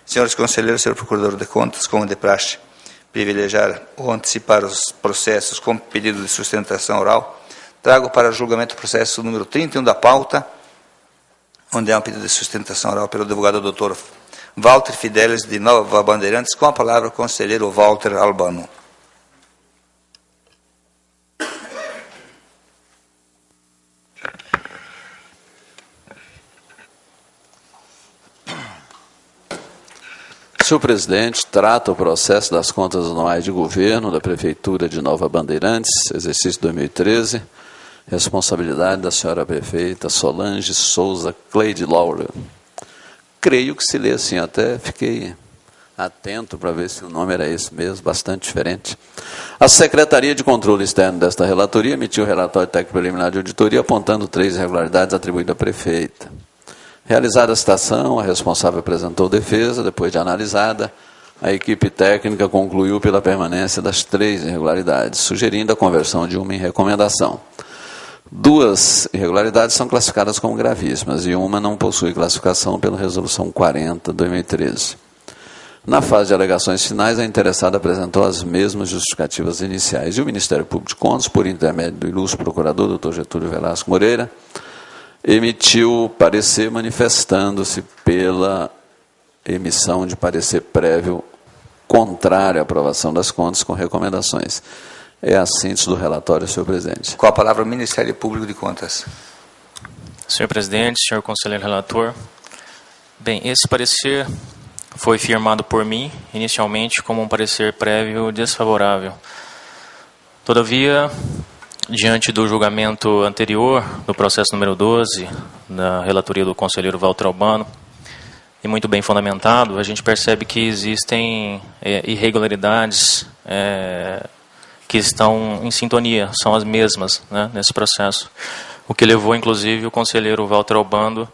Senhores conselheiros, senhor procurador de contas, como de praxe, privilegiar ou antecipar os processos com pedido de sustentação oral, trago para julgamento o processo número 31 da pauta, onde há um pedido de sustentação oral pelo advogado doutor Walter Fidelis, de Nova Bandeirantes, com a palavra o conselheiro Walter Albano. Senhor presidente, trata o processo das contas anuais de governo da Prefeitura de Nova Bandeirantes, exercício 2013, responsabilidade da senhora prefeita Solange Souza Cleide Laura. Creio que se lê assim, até fiquei atento para ver se o nome era esse mesmo, bastante diferente. A Secretaria de Controle Externo desta relatoria emitiu o relatório técnico preliminar de auditoria apontando 3 irregularidades atribuídas à prefeita. Realizada a citação, a responsável apresentou defesa. Depois de analisada, a equipe técnica concluiu pela permanência das 3 irregularidades, sugerindo a conversão de uma em recomendação. 2 irregularidades são classificadas como gravíssimas e uma não possui classificação pela Resolução 40/2013. Na fase de alegações finais, a interessada apresentou as mesmas justificativas iniciais e o Ministério Público de Contas, por intermédio do ilustre procurador, Dr. Getúlio Velasco Moreira, emitiu parecer manifestando-se pela emissão de parecer prévio contrário à aprovação das contas com recomendações. É a síntese do relatório, senhor presidente. Com a palavra o Ministério Público de Contas. Senhor presidente, senhor conselheiro relator, bem, esse parecer foi firmado por mim, inicialmente, como um parecer prévio desfavorável. Todavia, diante do julgamento anterior, do processo número 12, da relatoria do conselheiro Walter Albano, e muito bem fundamentado, a gente percebe que existem irregularidades que estão em sintonia, são as mesmas, né, nesse processo. O que levou, inclusive, o conselheiro Walter Albano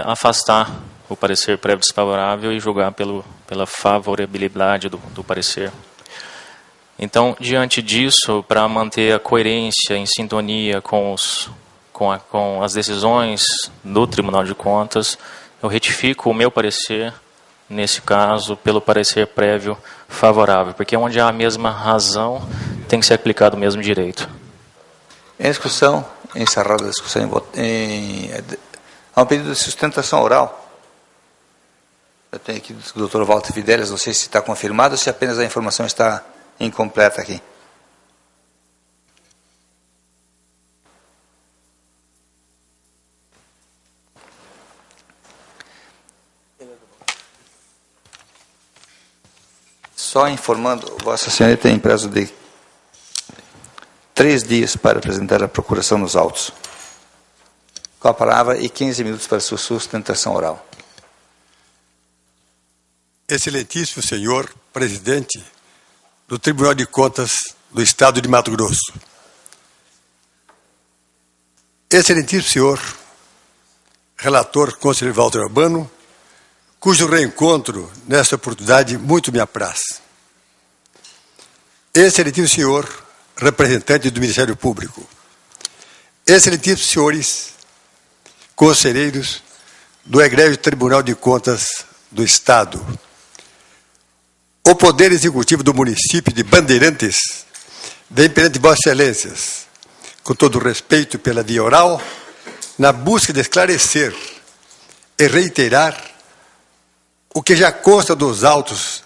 a afastar o parecer prévio desfavorável e julgar pela favorabilidade do parecer. Então, diante disso, para manter a coerência em sintonia com as decisões do Tribunal de Contas, eu retifico o meu parecer, nesse caso, pelo parecer prévio favorável, porque onde há a mesma razão, tem que ser aplicado o mesmo direito. Em discussão, encerrada a discussão, há um pedido de sustentação oral. Eu tenho aqui o Dr. Walter Fidelis, não sei se está confirmado ou se apenas a informação está incompleta aqui. Só informando, Vossa Senhoria tem prazo de 3 dias para apresentar a procuração nos autos. Com a palavra e 15 minutos para sua sustentação oral. Excelentíssimo senhor presidente do Tribunal de Contas do Estado de Mato Grosso. Excelentíssimo senhor relator conselheiro Walter Albano, cujo reencontro nesta oportunidade muito me apraz. Excelentíssimo senhor representante do Ministério Público. Excelentíssimos senhores conselheiros do egrégio Tribunal de Contas do Estado. O Poder Executivo do município de Bandeirantes vem perante Vossas Excelências, com todo o respeito pela via oral, na busca de esclarecer e reiterar o que já consta dos autos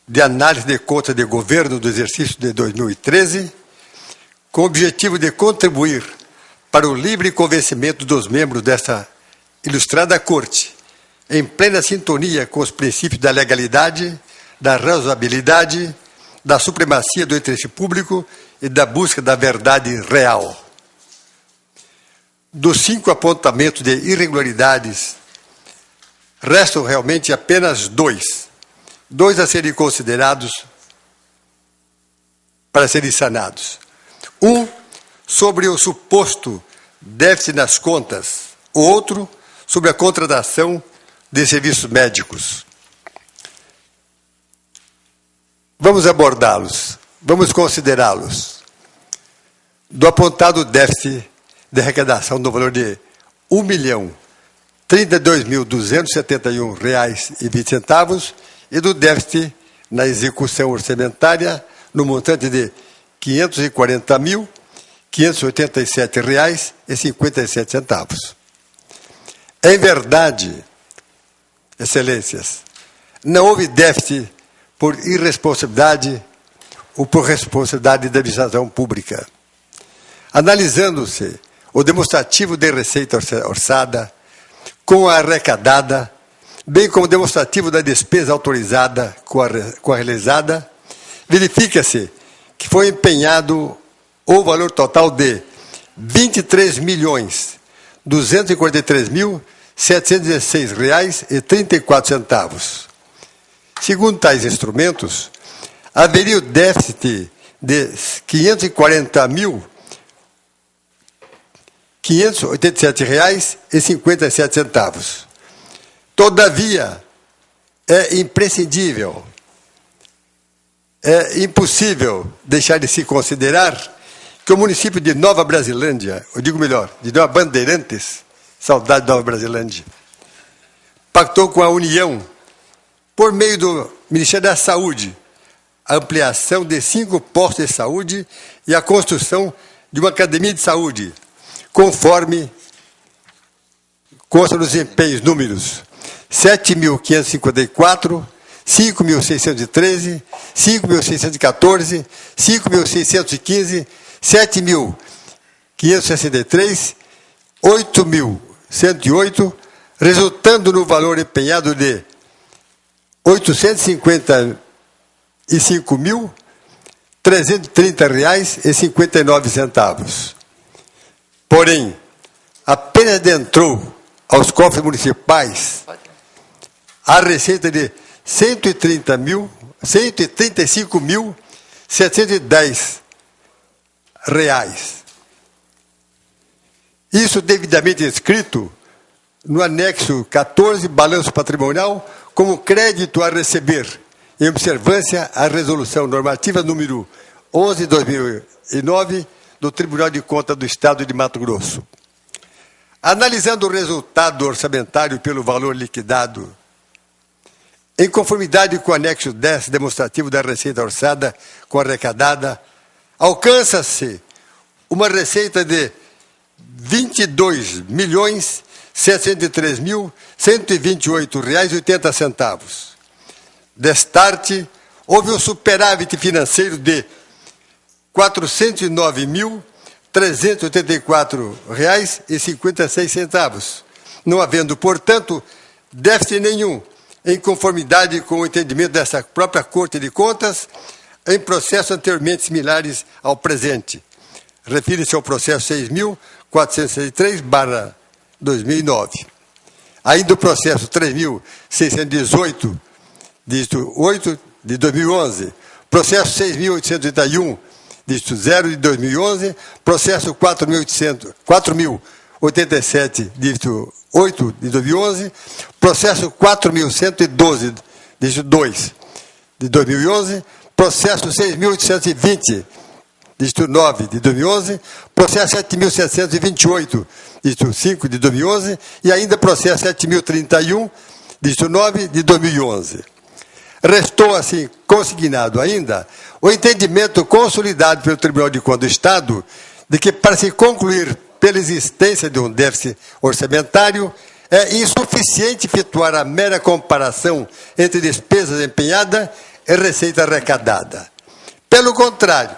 de análise de contas de governo do exercício de 2013, com o objetivo de contribuir para o livre convencimento dos membros desta ilustrada Corte, em plena sintonia com os princípios da legalidade, da razoabilidade, da supremacia do interesse público e da busca da verdade real. Dos 5 apontamentos de irregularidades, restam realmente apenas 2 a serem considerados para serem sanados. Um, sobre o suposto déficit nas contas, o outro, sobre a contratação de serviços médicos. Vamos abordá-los, vamos considerá-los. Do apontado déficit de arrecadação no valor de R$ R$ 32.271,20 e do déficit na execução orçamentária no montante de R$ 540.587,57. Em verdade, Excelências, não houve déficit por irresponsabilidade ou por responsabilidade da administração pública. Analisando-se o demonstrativo de receita orçada com a arrecadada, bem como o demonstrativo da despesa autorizada com a realizada, verifica-se que foi empenhado o valor total de R$ 23.243.716,34. Segundo tais instrumentos, haveria o déficit de R$ 540.587,57. Todavia, é imprescindível, é impossível deixar de se considerar que o município de Nova Brasilândia, ou digo melhor, de Nova Bandeirantes, saudade de Nova Brasilândia, pactou com a União, por meio do Ministério da Saúde, a ampliação de 5 postos de saúde e a construção de uma academia de saúde, conforme consta nos empenhos números 7.554, 5.613, 5.614, 5.615, 7.563, 8.108, resultando no valor empenhado de R$ 855.330,59. Porém, apenas adentrou aos cofres municipais a receita de R$ 135.710. Isso devidamente inscrito no anexo 14, balanço patrimonial, como crédito a receber, em observância à resolução normativa número 11/2009 do Tribunal de Contas do Estado de Mato Grosso. Analisando o resultado orçamentário pelo valor liquidado, em conformidade com o anexo 10 demonstrativo da receita orçada com arrecadada, alcança-se uma receita de R$ 22.703.128,80. Destarte, houve um superávit financeiro de R$ 409.384,56, não havendo, portanto, déficit nenhum, em conformidade com o entendimento dessa própria Corte de Contas, em processos anteriormente similares ao presente. Refere-se ao processo 6.463/2009. Ainda o processo 3.618, dígito 8, de 2011, processo 6.831, dígito 0, de 2011, processo 4.087, dígito 8, de 2011, processo 4.112, dígito 2, de 2011, processo 6.820, dígito 9, de 2011, processo 7.728, dígito 5, de 2011, e ainda processo 7.031, dígito 9, de 2011. Restou, assim, consignado ainda o entendimento consolidado pelo Tribunal de Contas do Estado de que, para se concluir pela existência de um déficit orçamentário, é insuficiente efetuar a mera comparação entre despesas empenhadas e receita arrecadada. Pelo contrário,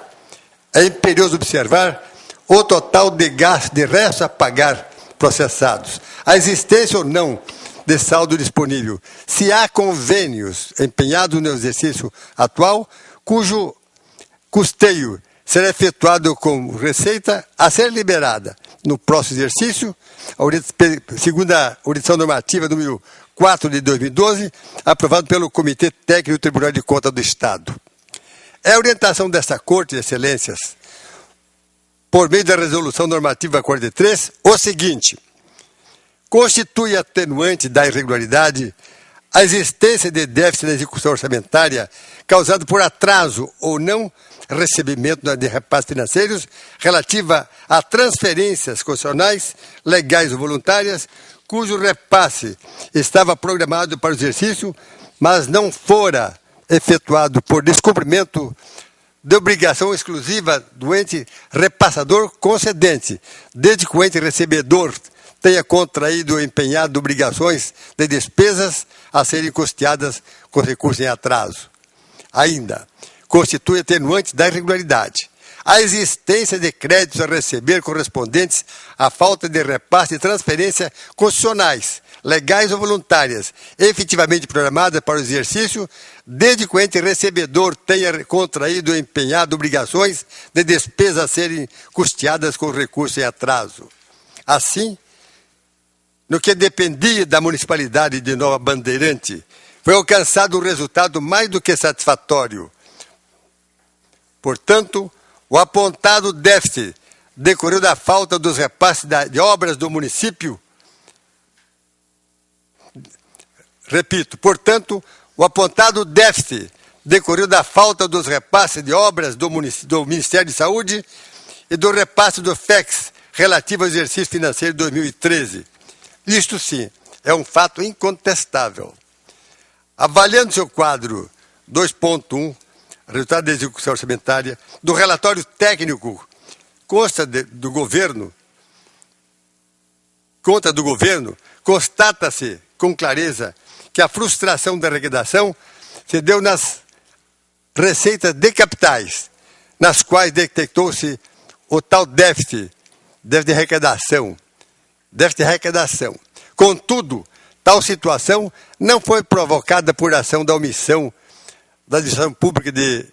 é imperioso observar o total de gasto de resto a pagar processados, a existência ou não de saldo disponível, se há convênios empenhados no exercício atual, cujo custeio será efetuado com receita a ser liberada no próximo exercício, segundo a orientação normativa número 4 de 2012, aprovado pelo Comitê Técnico do Tribunal de Contas do Estado. É a orientação desta Corte de Excelências, por meio da resolução normativa 43, o seguinte: constitui atenuante da irregularidade a existência de déficit na execução orçamentária causado por atraso ou não recebimento de repasses financeiros relativa a transferências constitucionais, legais ou voluntárias, cujo repasse estava programado para o exercício, mas não fora efetuado por descumprimento de obrigação exclusiva do ente repassador concedente, desde que o ente recebedor tenha contraído ou empenhado obrigações de despesas a serem custeadas com recurso em atraso. Ainda, constitui atenuante da irregularidade a existência de créditos a receber correspondentes à falta de repasse e transferência constitucionais, legais ou voluntárias, efetivamente programadas para o exercício, desde que o ente recebedor tenha contraído ou empenhado obrigações de despesas a serem custeadas com recurso em atraso. Assim, no que dependia da municipalidade de Nova Bandeirante, foi alcançado um resultado mais do que satisfatório. Portanto, o apontado déficit decorreu da falta dos repasses de obras do município. Repito, portanto, o apontado déficit decorreu da falta dos repasses de obras do Ministério de Saúde e do repasse do FEX relativo ao exercício financeiro de 2013. Isto sim, é um fato incontestável. Avaliando seu quadro 2.1, resultado da execução orçamentária, do relatório técnico consta do governo, constata-se com clareza que a frustração da arrecadação se deu nas receitas de capitais, nas quais detectou-se o tal déficit de arrecadação. Contudo, tal situação não foi provocada por ação da omissão da administração pública de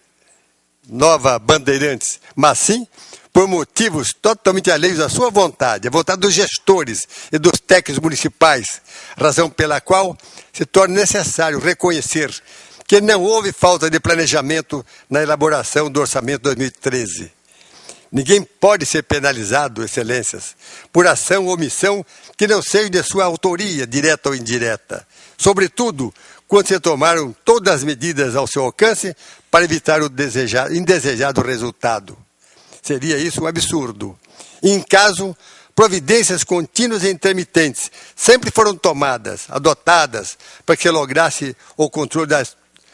Nova Bandeirantes, mas sim por motivos totalmente alheios à sua vontade, à vontade dos gestores e dos técnicos municipais, razão pela qual se torna necessário reconhecer que não houve falta de planejamento na elaboração do orçamento de 2013. Ninguém pode ser penalizado, excelências, por ação ou omissão que não seja de sua autoria, direta ou indireta. Sobretudo, quando se tomaram todas as medidas ao seu alcance para evitar o indesejado resultado. Seria isso um absurdo. Em caso, providências contínuas e intermitentes sempre foram tomadas, adotadas, para que se lograsse o controle da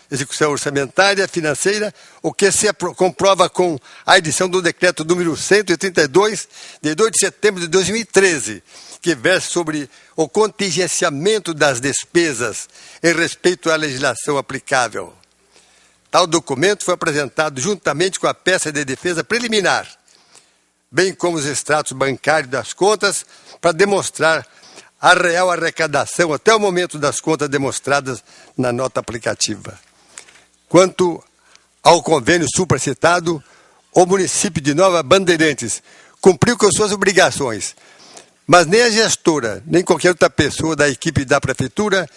execução orçamentária financeira, o que se comprova com a edição do decreto número 132, de 2 de setembro de 2013, que versa sobre o contingenciamento das despesas em respeito à legislação aplicável. Tal documento foi apresentado juntamente com a peça de defesa preliminar, bem como os extratos bancários das contas, para demonstrar a real arrecadação até o momento das contas demonstradas na nota aplicativa. Quanto ao convênio supracitado, o município de Nova Bandeirantes cumpriu com suas obrigações, mas nem a gestora, nem qualquer outra pessoa da equipe da prefeitura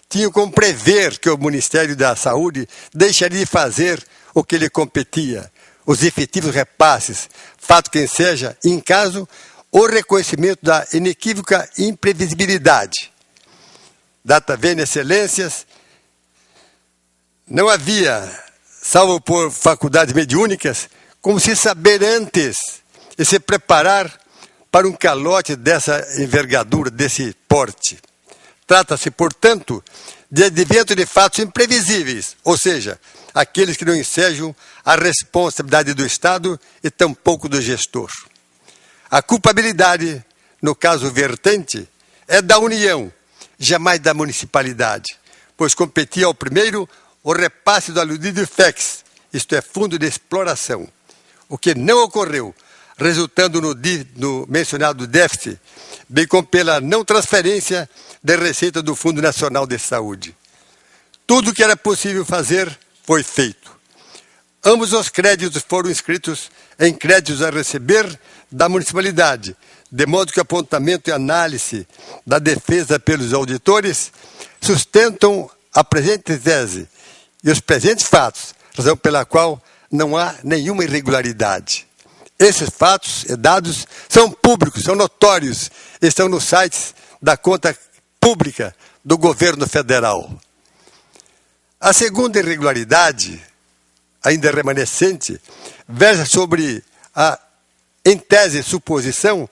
tinham como prever que o Ministério da Saúde deixaria de fazer o que lhe competia, os efetivos repasses, fato que enseja, em caso, o reconhecimento da inequívoca imprevisibilidade. Data vênia, excelências, não havia, salvo por faculdades mediúnicas, como se saber antes e se preparar para um calote dessa envergadura, desse porte. Trata-se, portanto, de advento de fatos imprevisíveis, ou seja, aqueles que não ensejam a responsabilidade do Estado e tampouco do gestor. A culpabilidade, no caso vertente, é da União, jamais da municipalidade, pois competia ao primeiro o repasse do aludido FEX, isto é, Fundo de Exploração, o que não ocorreu, resultando no mencionado déficit, bem como pela não transferência da receita do Fundo Nacional de Saúde. Tudo o que era possível fazer foi feito. Ambos os créditos foram inscritos em créditos a receber da municipalidade, de modo que o apontamento e análise da defesa pelos auditores sustentam a presente tese e os presentes fatos, razão pela qual não há nenhuma irregularidade. Esses fatos e dados são públicos, são notórios, estão nos sites da conta pública do governo federal. A segunda irregularidade, ainda remanescente, versa sobre a, em tese, suposição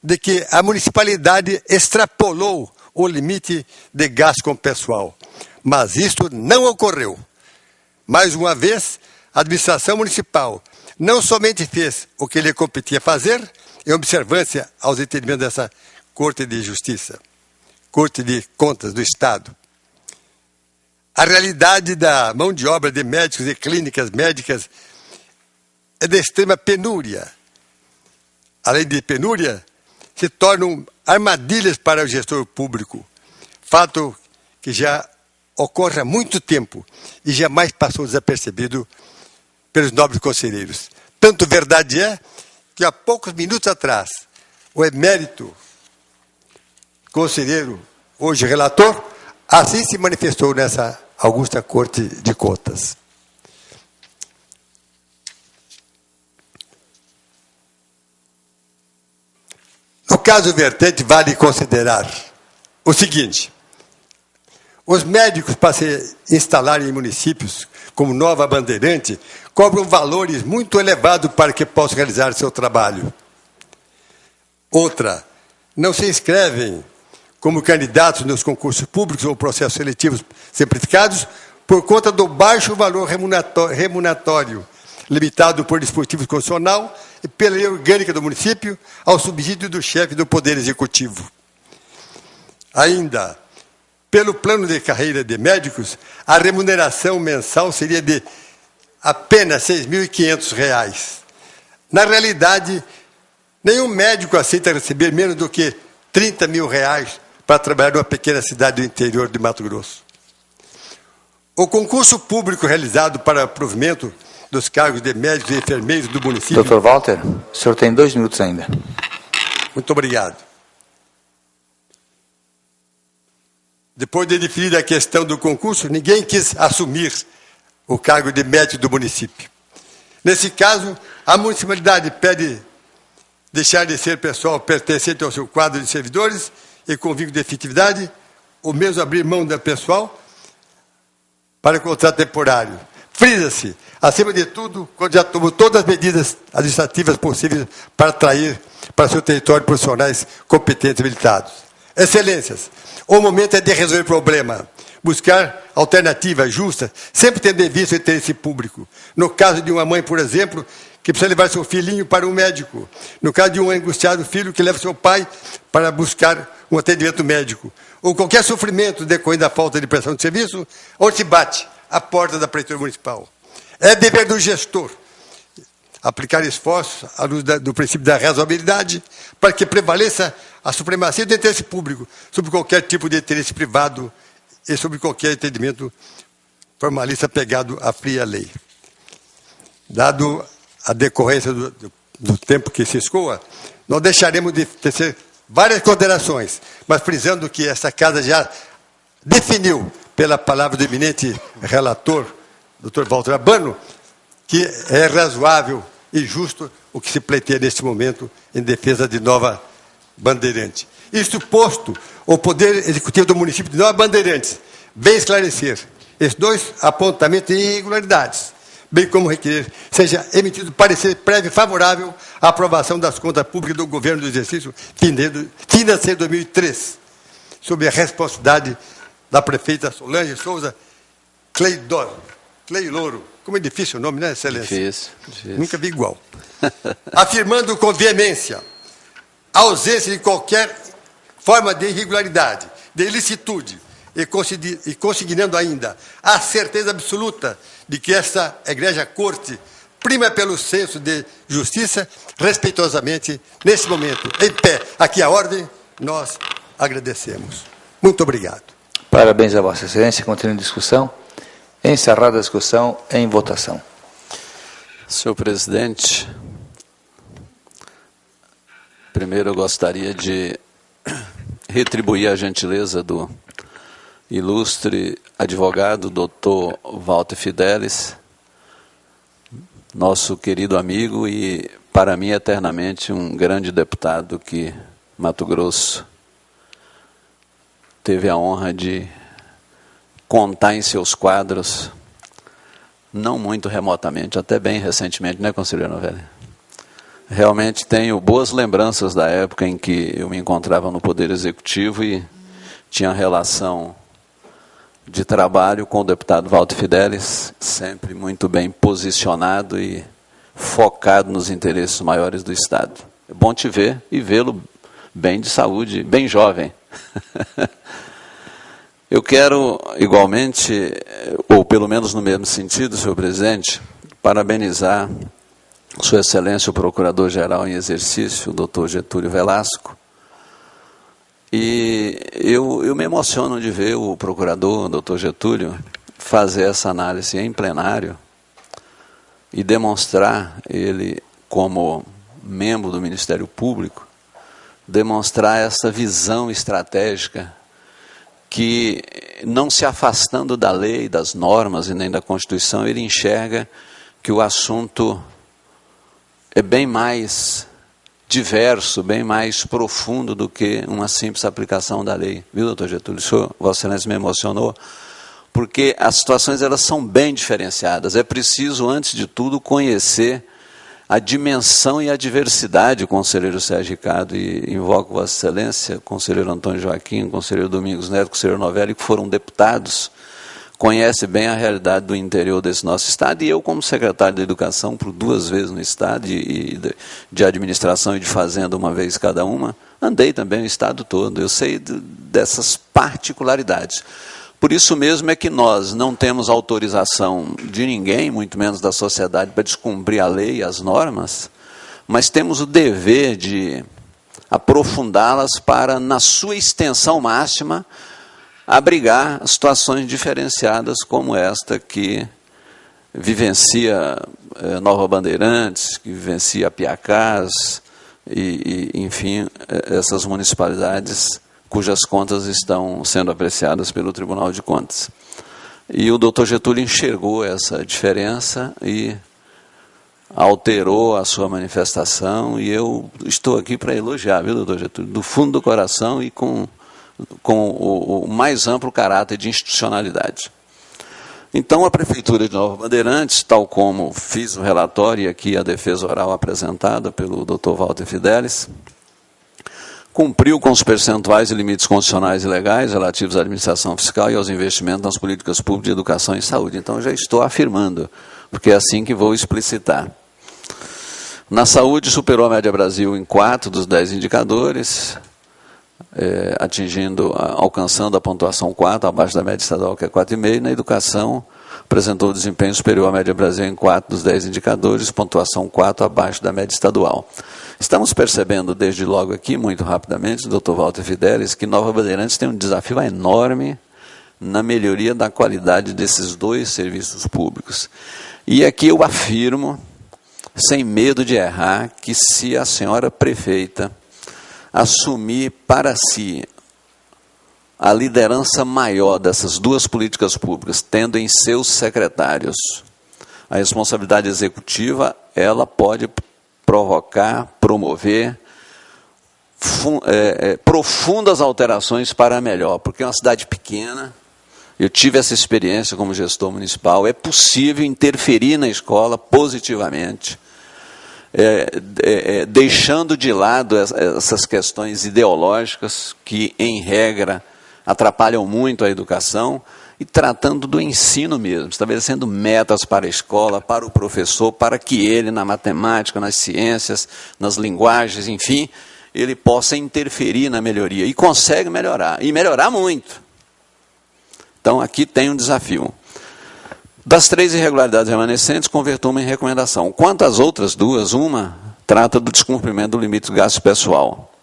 de que a municipalidade extrapolou o limite de gasto com o pessoal. Mas isto não ocorreu. Mais uma vez, a administração municipal não somente fez o que lhe competia fazer, em observância aos entendimentos dessa Corte de Justiça, Corte de Contas do Estado. A realidade da mão de obra de médicos e clínicas médicas é de extrema penúria. Além de penúria, se tornam armadilhas para o gestor público, fato que já ocorre há muito tempo e jamais passou desapercebido pelos nobres conselheiros. Tanto verdade é que há poucos minutos atrás, o emérito conselheiro, hoje relator, assim se manifestou nessa augusta Corte de Contas. No caso vertente, vale considerar o seguinte: os médicos, para se instalarem em municípios como Nova Bandeirante, cobram valores muito elevados para que possam realizar seu trabalho. Outra, não se inscrevem como candidatos nos concursos públicos ou processos seletivos simplificados por conta do baixo valor remuneratório, limitado por dispositivo constitucional e pela lei orgânica do município ao subsídio do chefe do Poder Executivo. Ainda, pelo plano de carreira de médicos, a remuneração mensal seria de apenas R$ 6.500. Na realidade, nenhum médico aceita receber menos do que R$ 30 mil para trabalhar numa pequena cidade do interior de Mato Grosso. O concurso público realizado para provimento dos cargos de médicos e enfermeiros do município... Dr. Walter, o senhor tem 2 minutos ainda. Muito obrigado. Depois de definir a questão do concurso, ninguém quis assumir o cargo de médico do município. Nesse caso, a municipalidade pede deixar de ser pessoal pertencente ao seu quadro de servidores e com vínculo de efetividade, ou mesmo abrir mão da pessoal para contrato temporário. Frisa-se, acima de tudo, quando já tomou todas as medidas administrativas possíveis para atrair para seu território profissionais competentes e habilitados. Excelências, o momento é de resolver o problema, buscar alternativas justas, sempre tendo em vista o interesse público. No caso de uma mãe, por exemplo, que precisa levar seu filhinho para um médico. No caso de um angustiado filho que leva seu pai para buscar um atendimento médico. Ou qualquer sofrimento decorrente da falta de prestação de serviço, onde se bate a porta da Prefeitura Municipal. É dever do gestor aplicar esforços à luz do princípio da razoabilidade para que prevaleça a supremacia do interesse público sobre qualquer tipo de interesse privado e sobre qualquer entendimento formalista pegado à fria lei. Dado a decorrência do tempo que se escoa, nós deixaremos de tecer várias considerações, mas frisando que essa casa já definiu, pela palavra do eminente relator, Dr. Walter Abano, que é razoável e justo o que se pleiteia neste momento em defesa de Nova Bandeirante. Isto posto, o Poder Executivo do município de Nova Bandeirantes vem esclarecer esses 2 apontamentos de irregularidades, bem como requerer seja emitido parecer prévio favorável à aprovação das contas públicas do governo do exercício financeiro 2003, sob a responsabilidade da prefeita Solange Souza Cleiloro. Como é difícil o nome, né, Excelência? Difícil. Nunca vi igual. Afirmando com veemência a ausência de qualquer forma de irregularidade, de ilicitude, e consignando ainda a certeza absoluta de que esta egrégia corte prima pelo senso de justiça, respeitosamente, nesse momento, em pé, aqui a ordem, nós agradecemos. Muito obrigado. Parabéns a Vossa Excelência. Continua a discussão. Encerrada a discussão, em votação. Senhor presidente, primeiro eu gostaria de retribuir a gentileza do ilustre advogado, doutor Walter Fidelis, nosso querido amigo e, para mim, eternamente um grande deputado que Mato Grosso teve a honra de contar em seus quadros, não muito remotamente, até bem recentemente, né, conselheiro Novelli? Realmente tenho boas lembranças da época em que eu me encontrava no Poder Executivo e tinha relação de trabalho com o deputado Walter Fidelis, sempre muito bem posicionado e focado nos interesses maiores do Estado. É bom te ver e vê-lo bem de saúde, bem jovem. Eu quero, igualmente, ou pelo menos no mesmo sentido, senhor presidente, parabenizar Sua Excelência o Procurador-Geral em exercício, o doutor Getúlio Velasco. E eu me emociono de ver o procurador, o doutor Getúlio, fazer essa análise em plenário e demonstrar, ele como membro do Ministério Público, demonstrar essa visão estratégica que, não se afastando da lei, das normas e nem da Constituição, ele enxerga que o assunto é bem mais diverso, bem mais profundo do que uma simples aplicação da lei. Viu, doutor Getúlio? O senhor, Vossa Excelência, me emocionou, porque as situações elas são bem diferenciadas. É preciso, antes de tudo, conhecer a dimensão e a diversidade, conselheiro Sérgio Ricardo, e invoco Vossa Excelência, conselheiro Antônio Joaquim, conselheiro Domingos Neto, conselheiro Novelli, que foram deputados, conhece bem a realidade do interior desse nosso Estado, e eu, como secretário de Educação, por 2 vezes no Estado, e de Administração e de Fazenda, uma vez cada uma, andei também o Estado todo, eu sei dessas particularidades. Por isso mesmo é que nós não temos autorização de ninguém, muito menos da sociedade, para descumprir a lei e as normas, mas temos o dever de aprofundá-las para, na sua extensão máxima, abrigar situações diferenciadas como esta que vivencia Nova Bandeirantes, que vivencia Piacás, enfim, essas municipalidades cujas contas estão sendo apreciadas pelo Tribunal de Contas. E o doutor Getúlio enxergou essa diferença e alterou a sua manifestação, e eu estou aqui para elogiar, viu, doutor Getúlio, do fundo do coração e com o mais amplo caráter de institucionalidade. Então, a Prefeitura de Nova Bandeirantes, tal como fiz o relatório e aqui a defesa oral apresentada pelo Dr. Walter Fidelis, cumpriu com os percentuais e limites constitucionais e legais relativos à administração fiscal e aos investimentos nas políticas públicas de educação e saúde. Então, já estou afirmando, porque é assim que vou explicitar. Na saúde, superou a média Brasil em 4 dos 10 indicadores, alcançando a pontuação 4, abaixo da média estadual, que é 4,5. Na educação, apresentou desempenho superior à média Brasil em 4 dos 10 indicadores, pontuação 4, abaixo da média estadual. Estamos percebendo, desde logo aqui, muito rapidamente, Dr. Walter Fidelis, que Nova Bandeirantes tem um desafio enorme na melhoria da qualidade desses 2 serviços públicos. E aqui eu afirmo, sem medo de errar, que se a senhora prefeita assumir para si a liderança maior dessas 2 políticas públicas, tendo em seus secretários a responsabilidade executiva, ela pode provocar, promover profundas alterações para melhor, porque é uma cidade pequena, eu tive essa experiência como gestor municipal, é possível interferir na escola positivamente, deixando de lado essas questões ideológicas que, em regra, atrapalham muito a educação, e tratando do ensino mesmo, estabelecendo metas para a escola, para o professor, para que ele, na matemática, nas ciências, nas linguagens, enfim, ele possa interferir na melhoria. E consegue melhorar, e melhorar muito. Então, aqui tem um desafio. Das 3 irregularidades remanescentes, convertou uma em recomendação. Quanto às outras 2, uma trata do descumprimento do limite de gasto pessoal.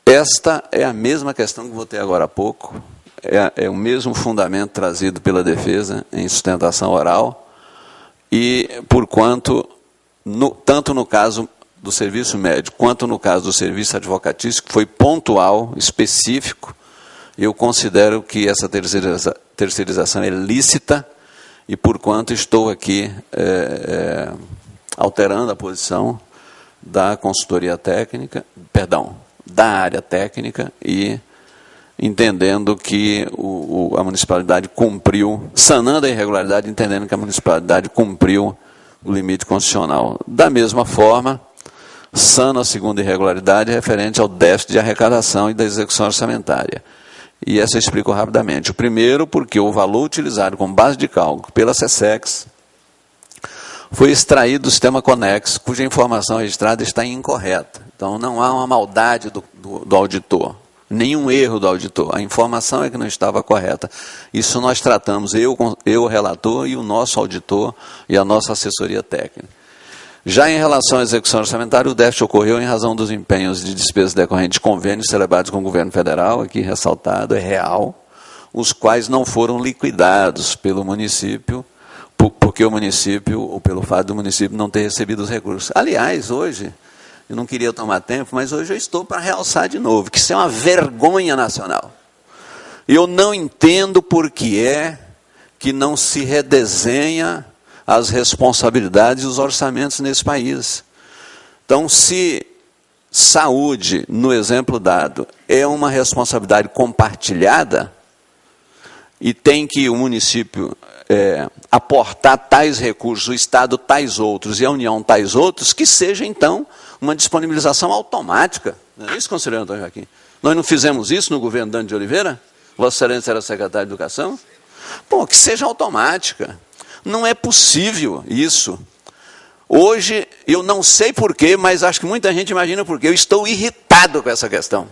Esta é a mesma questão que votei agora há pouco, é o mesmo fundamento trazido pela defesa em sustentação oral, e porquanto, tanto no caso do serviço médico, quanto no caso do serviço advocatício, que foi pontual, específico, eu considero que essa terceirização é lícita, e porquanto estou aqui alterando a posição da consultoria técnica, da área técnica, e entendendo que a municipalidade cumpriu, sanando a irregularidade, entendendo que a municipalidade cumpriu o limite constitucional. Da mesma forma, sana a segunda irregularidade referente ao déficit de arrecadação e da execução orçamentária. E essa eu explico rapidamente. O primeiro, porque o valor utilizado como base de cálculo pela SESEX foi extraído do sistema Conex, cuja informação registrada está incorreta. Então, não há uma maldade do auditor, nenhum erro do auditor. A informação é que não estava correta. Isso nós tratamos, eu o relator e o nosso auditor e a nossa assessoria técnica. Já em relação à execução orçamentária, o déficit ocorreu em razão dos empenhos de despesas decorrentes de convênios celebrados com o governo federal, aqui ressaltado, é real, os quais não foram liquidados pelo município, porque o município, ou pelo fato do município não ter recebido os recursos. Aliás, hoje, eu não queria tomar tempo, mas hoje eu estou para realçar de novo, que isso é uma vergonha nacional. Eu não entendo por que é que não se redesenha as responsabilidades e os orçamentos nesse país. Então, se saúde, no exemplo dado, é uma responsabilidade compartilhada, e tem que o município aportar tais recursos, o Estado tais outros e a União tais outros, que seja, então, uma disponibilização automática. Não é isso, conselheiro Antônio Joaquim? Nós não fizemos isso no governo Dante de Oliveira? Vossa Excelência era secretário de Educação? Pô, que seja automática. Não é possível isso. Hoje, eu não sei porquê, mas acho que muita gente imagina porquê. Eu estou irritado com essa questão.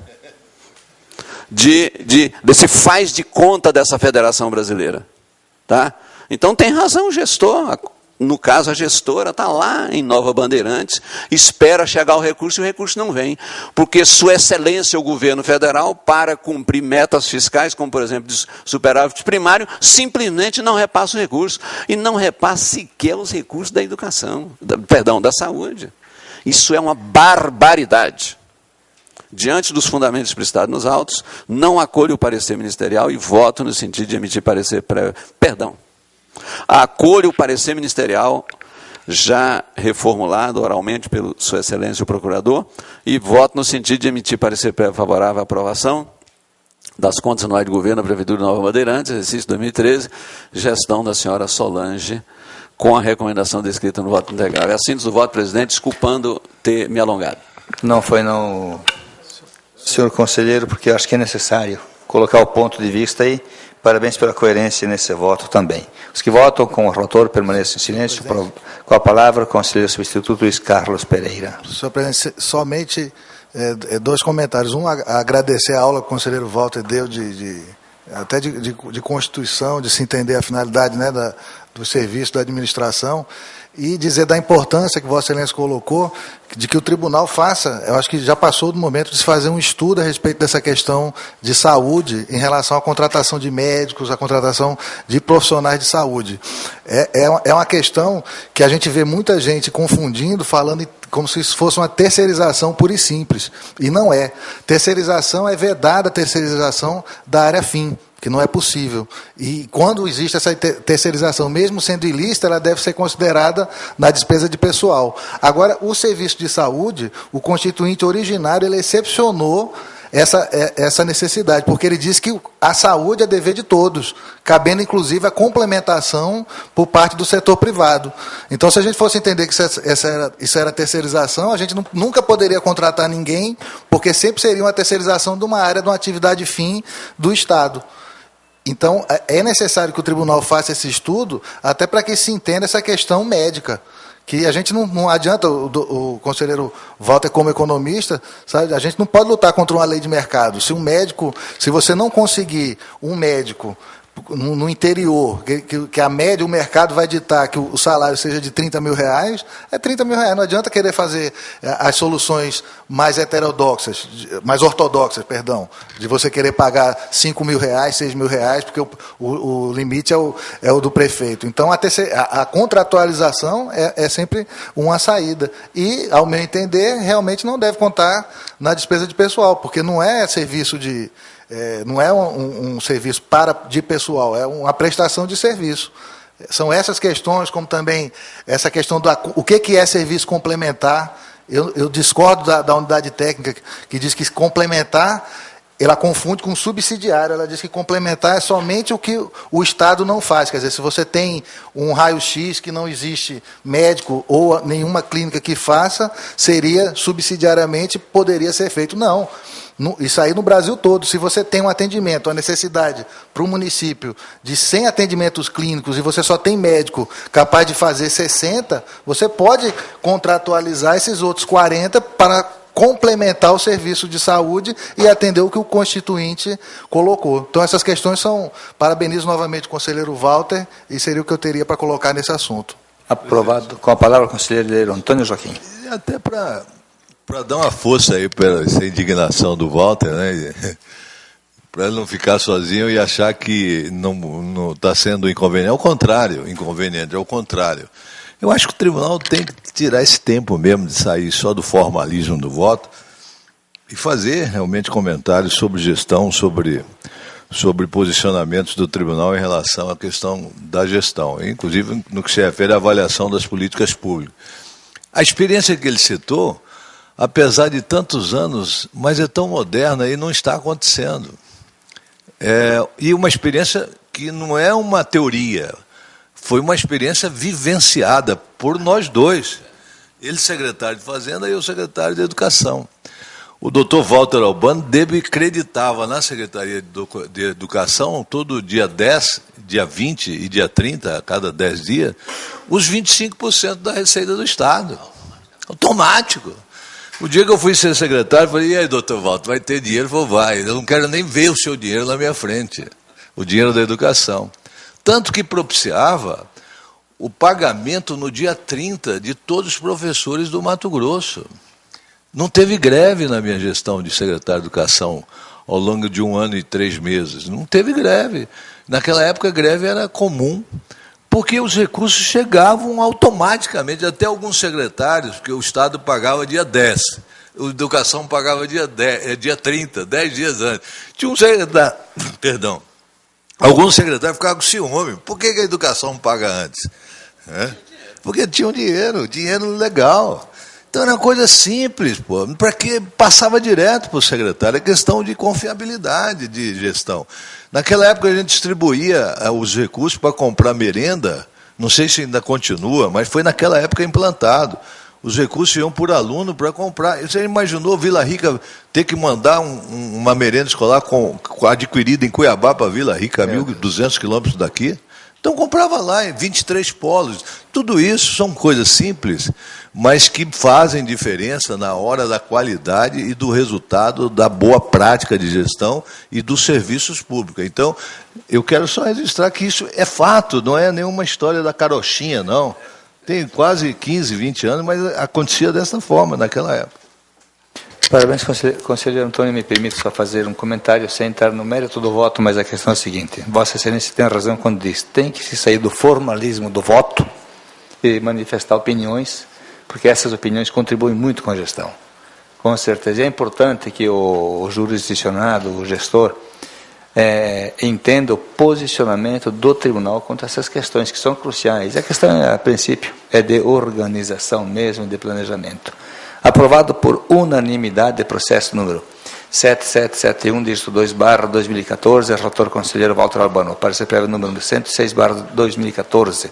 Desse faz de conta dessa federação brasileira. Tá? Então tem razão o gestor. No caso, a gestora está lá em Nova Bandeirantes, espera chegar o recurso e o recurso não vem. Porque Sua Excelência, o governo federal, para cumprir metas fiscais, como por exemplo de superávit primário, simplesmente não repassa o recurso. E não repassa sequer os recursos da educação, da saúde. Isso é uma barbaridade. Diante dos fundamentos prestados nos autos, não acolho o parecer ministerial e voto no sentido de emitir parecer prévio. Acolho o parecer ministerial já reformulado oralmente pelo Sua Excelência o Procurador e voto no sentido de emitir parecer prévio favorável à aprovação das contas anuais de governo da Prefeitura de Nova Bandeirantes, exercício 2013, gestão da senhora Solange, com a recomendação descrita no voto integral. É a síntese do voto, presidente, desculpando ter me alongado. Não foi não, senhor conselheiro, porque eu acho que é necessário colocar o ponto de vista aí. Parabéns pela coerência nesse voto também. Os que votam com o relator permaneçam em silêncio. Com a palavra, o conselheiro substituto Luiz Carlos Pereira. Senhor presidente, somente dois comentários. Um, agradecer a aula que o conselheiro Walter deu até de Constituição, de se entender a finalidade, né, do serviço da administração, e dizer da importância que Vossa Excelência colocou, de que o tribunal faça, eu acho que já passou do momento de se fazer um estudo a respeito dessa questão de saúde em relação à contratação de médicos, à contratação de profissionais de saúde. É uma questão que a gente vê muita gente confundindo, falando como se isso fosse uma terceirização pura e simples. E não é. Terceirização é vedada a terceirização da área fim, que não é possível. E quando existe essa terceirização, mesmo sendo ilícita, ela deve ser considerada na despesa de pessoal. Agora, o serviço de saúde, o constituinte originário, ele excepcionou essa necessidade, porque ele diz que a saúde é dever de todos, cabendo inclusive a complementação por parte do setor privado. Então, se a gente fosse entender que isso era terceirização, a gente nunca poderia contratar ninguém, porque sempre seria uma terceirização de uma área, de uma atividade fim do Estado. Então, é necessário que o tribunal faça esse estudo, até para que se entenda essa questão médica. Que a gente não adianta, o conselheiro Walter como economista, sabe, a gente não pode lutar contra uma lei de mercado. Se você não conseguir um médico no interior, que a média, o mercado vai ditar que o salário seja de 30 mil reais, é 30 mil reais. Não adianta querer fazer as soluções mais heterodoxas, mais ortodoxas, perdão, de você querer pagar 5 mil reais, 6 mil reais, porque o limite é o do prefeito. Então, a contratualização é sempre uma saída. E, ao meu entender, realmente não deve contar na despesa de pessoal, porque não é serviço não é um serviço de pessoal, é uma prestação de serviço. São essas questões, como também essa questão o que é serviço complementar. Eu discordo da unidade técnica que diz que complementar ela confunde com subsidiário, ela diz que complementar é somente o que o Estado não faz. Quer dizer, se você tem um raio-x que não existe médico ou nenhuma clínica que faça, seria subsidiariamente, poderia ser feito. Não. Isso aí no Brasil todo. Se você tem um atendimento, a necessidade para o município de 100 atendimentos clínicos e você só tem médico capaz de fazer 60, você pode contratualizar esses outros 40 para complementar o serviço de saúde e atender o que o Constituinte colocou. Então, essas questões são... Parabenizo novamente o conselheiro Walter, e seria o que eu teria para colocar nesse assunto. Aprovado. Com a palavra o conselheiro Antônio Joaquim. Até para dar uma força aí para essa indignação do Walter, né? Para ele não ficar sozinho e achar que não está sendo inconveniente. Ao contrário, inconveniente, ao contrário. Eu acho que o tribunal tem que tirar esse tempo mesmo de sair só do formalismo do voto e fazer realmente comentários sobre gestão, sobre posicionamentos do tribunal em relação à questão da gestão, inclusive no que se refere à avaliação das políticas públicas. A experiência que ele citou, apesar de tantos anos, mas é tão moderna e não está acontecendo. E uma experiência que não é uma teoria, foi uma experiência vivenciada por nós dois. Ele, secretário de Fazenda, e eu, secretário de Educação. O doutor Walter Albano acreditava na Secretaria de Educação, todo dia 10, dia 20 e dia 30, a cada 10 dias, os 25% da receita do Estado. Automático. O dia que eu fui ser secretário, eu falei, e aí, doutor Walter, vai ter dinheiro? Ele falou, vai. Eu não quero nem ver o seu dinheiro na minha frente. O dinheiro da educação. Tanto que propiciava o pagamento no dia 30 de todos os professores do Mato Grosso. Não teve greve na minha gestão de secretário de Educação ao longo de 1 ano e 3 meses. Não teve greve. Naquela época a greve era comum, porque os recursos chegavam automaticamente, até alguns secretários, porque o Estado pagava dia 10, a Educação pagava dia 30, 10 dias antes. Tinha um secretário, perdão, alguns secretários ficavam com ciúme. Por que a Educação paga antes? Porque tinham dinheiro legal. Então era uma coisa simples, para que passava direto para o secretário, é questão de confiabilidade de gestão. Naquela época a gente distribuía os recursos para comprar merenda, não sei se ainda continua, mas foi naquela época implantado. Os recursos iam por aluno para comprar. Você imaginou Vila Rica ter que mandar uma merenda escolar adquirida em Cuiabá para Vila Rica, 1.200 quilômetros daqui? Então comprava lá em 23 polos. Tudo isso são coisas simples, mas que fazem diferença na hora da qualidade e do resultado da boa prática de gestão e dos serviços públicos. Então, eu quero só registrar que isso é fato, não é nenhuma história da carochinha, não. Tem quase 15, 20 anos, mas acontecia dessa forma naquela época. Parabéns, conselheiro Antônio. Me permite só fazer um comentário sem entrar no mérito do voto, mas a questão é a seguinte. Vossa Excelência tem razão quando diz tem que se sair do formalismo do voto e manifestar opiniões, porque essas opiniões contribuem muito com a gestão. Com certeza. É importante que o jurisdicionado, o gestor, entenda o posicionamento do tribunal quanto a essas questões que são cruciais. A questão, a princípio, é de organização mesmo, de planejamento. Aprovado por unanimidade, processo número 7771-2/2014, relator conselheiro Walter Albano. Parecer prévio número 106/2014.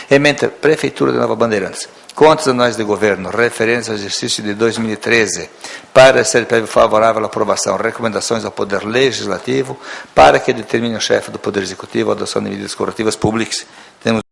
Ementa Prefeitura de Nova Bandeirantes. Contas anuais de governo, referência ao exercício de 2013. Parecer prévio favorável à aprovação. Recomendações ao Poder Legislativo para que determine o chefe do Poder Executivo a adoção de medidas corretivas públicas. Temos